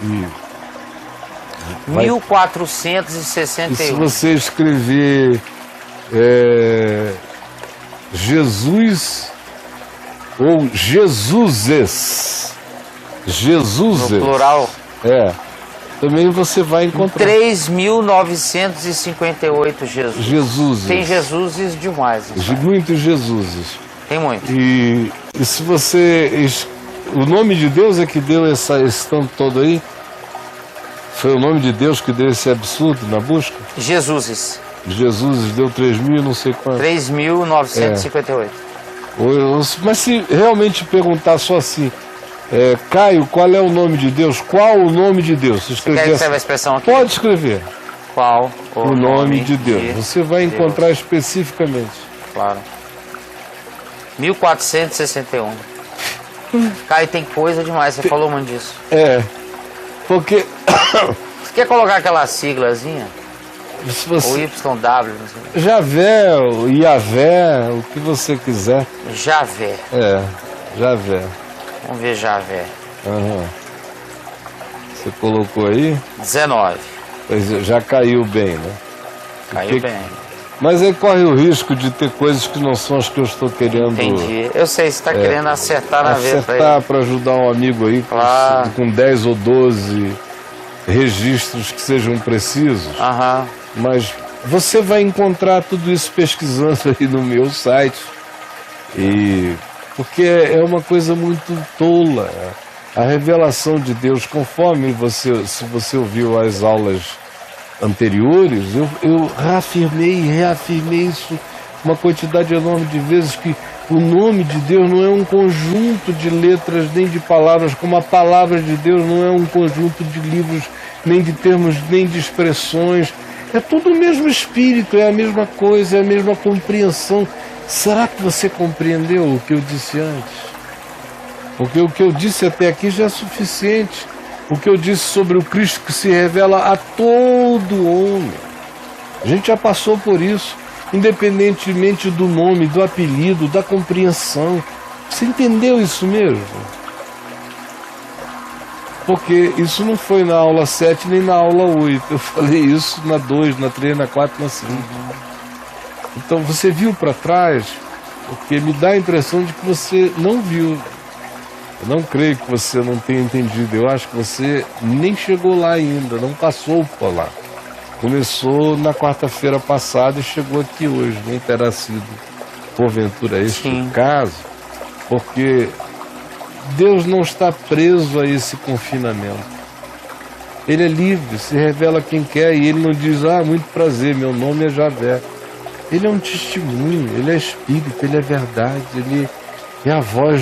E 1461. E se você escrever Jesus ou Jesuses, No plural. também você vai encontrar 3.958 Jesus. Jesuses. Tem Jesuses demais. Muitos Jesuses. Tem muito. E se você... O nome de Deus é que deu esse tanto todo aí? Foi o nome de Deus que deu esse absurdo na busca? Jesuses. Jesus deu 3.000 não sei quanto. 3.958. Mas se realmente perguntar só assim, Caio, qual é o nome de Deus? Qual o nome de Deus? Se Quer que escreva a expressão aqui? Pode escrever. Qual O nome de Deus. Você vai encontrar especificamente. Claro. 1461. Caio, tem coisa demais, você falou muito disso. Porque... Você quer colocar aquela siglazinha? Se você... Ou YW, não sei. Javé, ou Iavé, o que você quiser. Javé. Javé. Vamos ver Javé. Aham. Você colocou aí? 19. Pois é, já caiu bem, né? Caiu bem. Mas aí corre o risco de ter coisas que não são as que eu estou querendo. Entendi. Eu sei, você está querendo acertar na vez para ele. Acertar para ajudar um amigo aí Claro. com 10 ou 12 registros que sejam precisos. Aham. Mas você vai encontrar tudo isso pesquisando aí no meu site. Porque é uma coisa muito tola. A revelação de Deus, conforme se você ouviu as aulas anteriores, eu reafirmei e reafirmei isso uma quantidade enorme de vezes, que o nome de Deus não é um conjunto de letras nem de palavras, como a palavra de Deus não é um conjunto de livros, nem de termos, nem de expressões. É tudo o mesmo espírito, é a mesma coisa, é a mesma compreensão. Será que você compreendeu o que eu disse antes? Porque o que eu disse até aqui já é suficiente. O que eu disse sobre o Cristo que se revela a todo homem. A gente já passou por isso, independentemente do nome, do apelido, da compreensão. Você entendeu isso mesmo? Porque isso não foi na aula 7 nem na aula 8. Eu falei isso na 2, na 3, na 4, na 5. Então você viu para trás, porque me dá a impressão de que você não viu. Eu não creio que você não tenha entendido. Eu acho que você nem chegou lá ainda, não passou por lá. Começou na quarta-feira passada e chegou aqui hoje. Nem terá sido, porventura, este o caso, porque Deus não está preso a esse confinamento. Ele é livre, se revela a quem quer, e ele não diz, muito prazer, meu nome é Javé. Ele é um testemunho, ele é espírito, ele é verdade, ele é a voz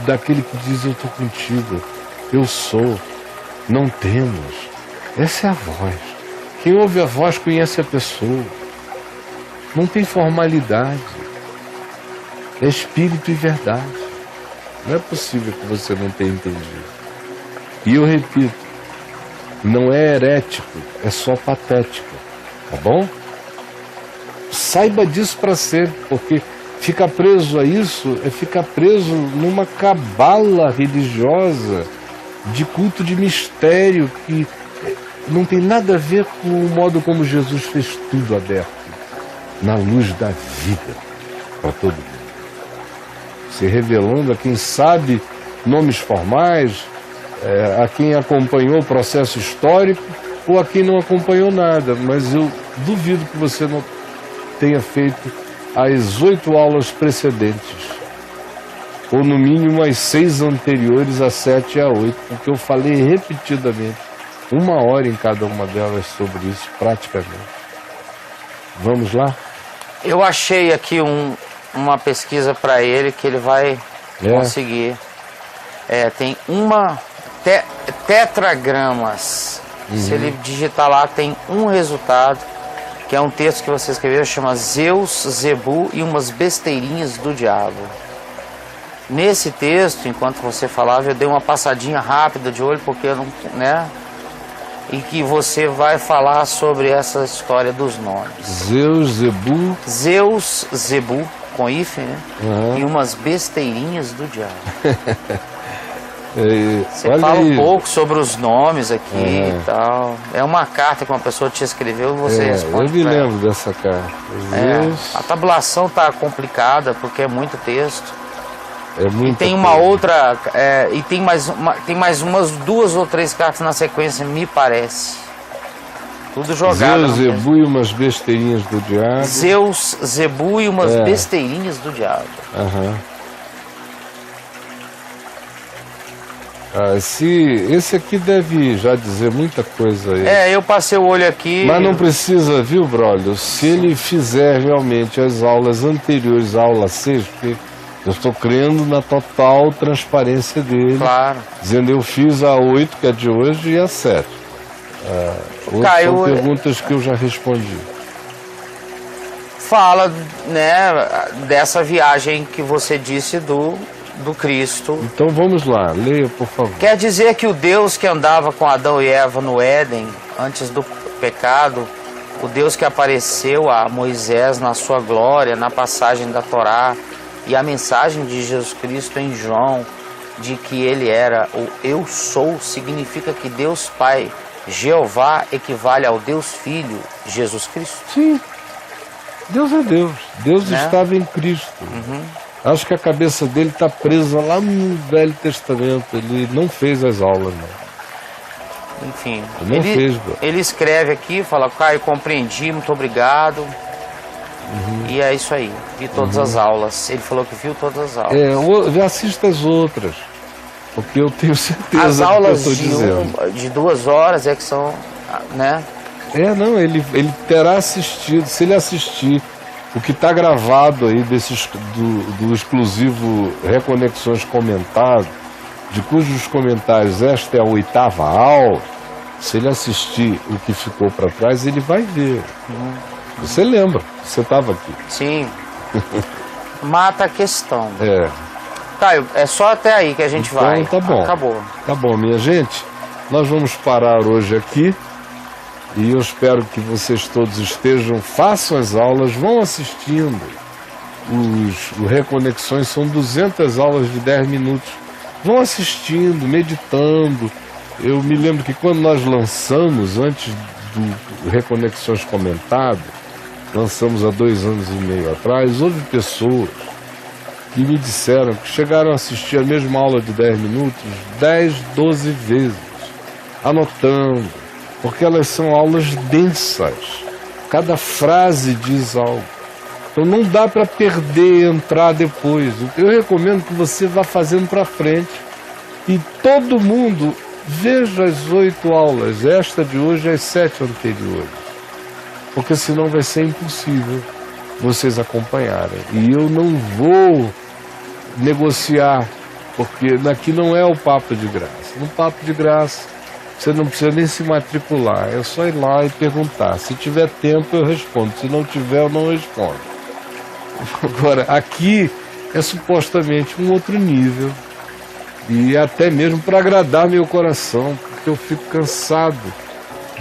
daquele que diz, eu estou contigo, eu sou, não temas. Essa é a voz. Quem ouve a voz conhece a pessoa. Não tem formalidade. É espírito e verdade. Não é possível que você não tenha entendido. E eu repito, não é herético, é só patético. Tá bom? Saiba disso para sempre, porque ficar preso a isso é ficar preso numa cabala religiosa de culto de mistério que não tem nada a ver com o modo como Jesus fez tudo aberto, na luz da vida, para todo mundo. Se revelando a quem sabe nomes formais, a quem acompanhou o processo histórico ou a quem não acompanhou nada. Mas eu duvido que você não tenha feito as 8 aulas precedentes, ou no mínimo as 6 anteriores, a 7 e a 8, porque eu falei repetidamente, 1 hora em cada uma delas sobre isso, praticamente. Vamos lá? Eu achei aqui uma pesquisa para ele que ele vai conseguir. Tem tetragramas. Se ele digitar lá, tem um resultado, que é um texto que você escreveu, chama Zeus, Zebu e umas besteirinhas do diabo. Nesse texto, enquanto você falava, eu dei uma passadinha rápida de olho, porque eu não, e que você vai falar sobre essa história dos nomes. Zeus, Zebu, com hífen, né? E umas besteirinhas do diabo. Você fala um pouco sobre os nomes aqui e tal. É uma carta que uma pessoa te escreveu e você responde. Eu me lembro dessa carta. A tabulação tá complicada porque é muito texto. E tem uma outra, e tem mais umas 2 ou 3 cartas na sequência, me parece. Tudo jogado. Zeus, Zebu e umas besteirinhas do diabo. Zeus, Zebu e umas besteirinhas do diabo. Esse aqui deve já dizer muita coisa aí. Eu passei o olho aqui. Mas não precisa, viu, brother? Se ele fizer realmente as aulas anteriores à aula 6, porque eu estou crendo na total transparência dele. Claro. Dizendo, eu fiz a 8, que é de hoje, e a 7. São perguntas que eu já respondi. Fala, dessa viagem que você disse do Cristo. Então vamos lá, leia, por favor. Quer dizer que o Deus que andava com Adão e Eva no Éden, antes do pecado, O Deus que apareceu a Moisés na sua glória, na passagem da Torá, e a mensagem de Jesus Cristo em João, de que ele era o Eu Sou, significa que Deus Pai, Jeová, equivale ao Deus Filho, Jesus Cristo. Sim, Deus é Deus. Deus Né? estava em Cristo. Acho que a cabeça dele está presa lá no Velho Testamento. Ele não fez as aulas, não. Enfim, Não fez, bro. ele escreve aqui, fala: Caio, compreendi, muito obrigado. E é isso aí, vi todas as aulas. Ele falou que viu todas as aulas. Assista as outras, porque eu tenho certeza As do que eu aulas estou dizendo. de 2 horas é que são, né? Não, ele terá assistido. Se ele assistir o que está gravado aí do exclusivo Reconexões Comentado, de cujos comentários esta é a 8ª aula, se ele assistir o que ficou para trás, ele vai ver. Você lembra? Você estava aqui. Sim. Mata a questão. É. Caio, é só até aí que a gente Então, vai. tá bom. Acabou. Tá bom, minha gente. Nós vamos parar hoje aqui. E eu espero que vocês todos façam as aulas, vão assistindo. Os Reconexões são 200 aulas de 10 minutos. Vão assistindo, meditando. Eu me lembro que quando nós lançamos, antes do Reconexões Comentado, lançamos há 2 anos e meio atrás, houve pessoas que me disseram que chegaram a assistir a mesma aula de 10 minutos 10, 12 vezes, anotando, porque elas são aulas densas. Cada frase diz algo. Então não dá para perder e entrar depois. Eu recomendo que você vá fazendo para frente e todo mundo veja as 8 aulas, esta de hoje e as 7 anteriores. Porque senão vai ser impossível vocês acompanharem. E eu não vou negociar, porque aqui não é o papo de graça. No papo de graça, você não precisa nem se matricular, é só ir lá e perguntar. Se tiver tempo, eu respondo. Se não tiver, eu não respondo. Agora, aqui é supostamente um outro nível. E até mesmo para agradar meu coração, porque eu fico cansado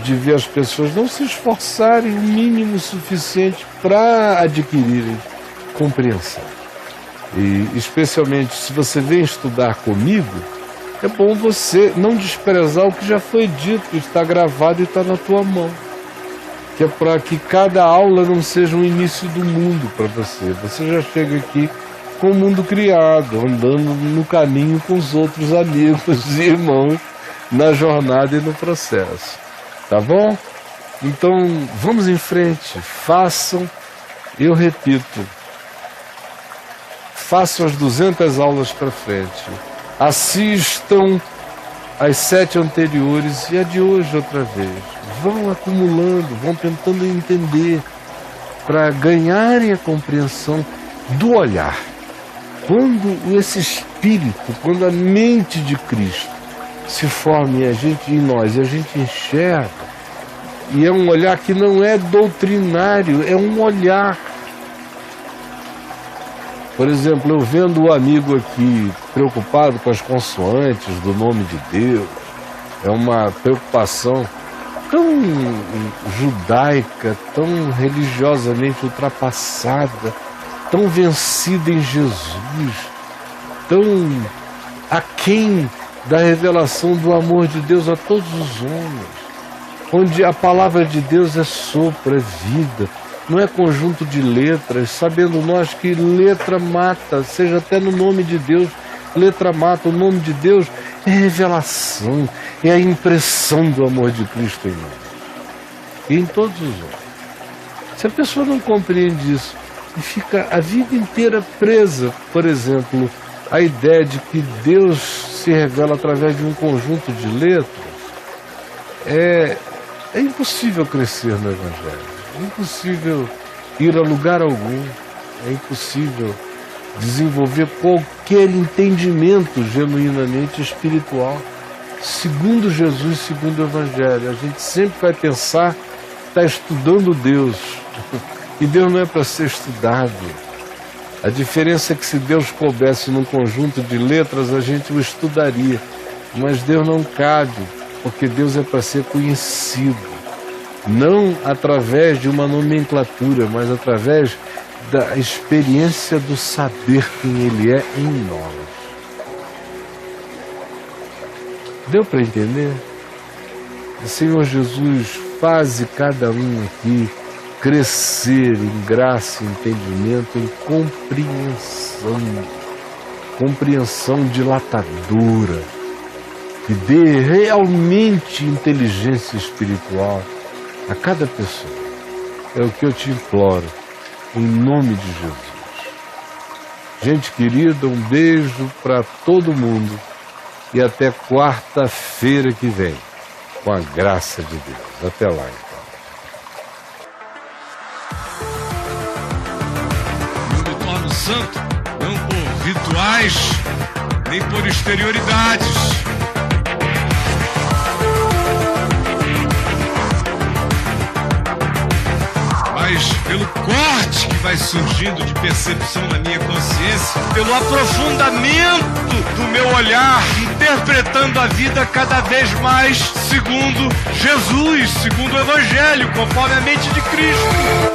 de ver as pessoas não se esforçarem o mínimo suficiente para adquirirem compreensão. E especialmente se você vem estudar comigo, é bom você não desprezar o que já foi dito, que está gravado e está na tua mão. Que é para que cada aula não seja um início do mundo para você. Você já chega aqui com o mundo criado, andando no caminho com os outros amigos e irmãos na jornada e no processo. Tá bom? Então, vamos em frente. Façam, eu repito, façam as 200 aulas para frente. Assistam as 7 anteriores e a de hoje outra vez. Vão acumulando, vão tentando entender para ganharem a compreensão do olhar. Quando esse espírito, quando a mente de Cristo se forma em nós e a gente enxerga, e é um olhar que não é doutrinário, é um olhar. Por exemplo, eu vendo o amigo aqui preocupado com as consoantes do nome de Deus, é uma preocupação tão judaica, tão religiosamente ultrapassada, tão vencida em Jesus, tão aquém da revelação do amor de Deus a todos os homens, onde a palavra de Deus é sopro, é vida, não é conjunto de letras, sabendo nós que letra mata, seja até no nome de Deus, letra mata. O nome de Deus é revelação, é a impressão do amor de Cristo em nós e em todos os homens. Se a pessoa não compreende isso e fica a vida inteira presa, por exemplo, à ideia de que Deus se revela através de um conjunto de letras, é impossível crescer no Evangelho. É impossível ir a lugar algum, é impossível desenvolver qualquer entendimento genuinamente espiritual, segundo Jesus, segundo o Evangelho. A gente sempre vai pensar que está estudando Deus, e Deus não é para ser estudado. A diferença é que se Deus coubesse num conjunto de letras, a gente o estudaria, mas Deus não cabe, porque Deus é para ser conhecido. não através de uma nomenclatura, mas através da experiência do saber quem Ele é em nós. Deu para entender? Senhor Jesus, faze cada um aqui crescer em graça e entendimento, em compreensão dilatadora, que dê realmente inteligência espiritual a cada pessoa. É o que eu te imploro, em nome de Jesus. Gente querida, um beijo para todo mundo e até quarta-feira que vem, com a graça de Deus. Até lá, então. Eu me torno santo, não por rituais, nem por exterioridades. Mas pelo corte que vai surgindo de percepção na minha consciência, pelo aprofundamento do meu olhar, interpretando a vida cada vez mais segundo Jesus, segundo o Evangelho, conforme a mente de Cristo.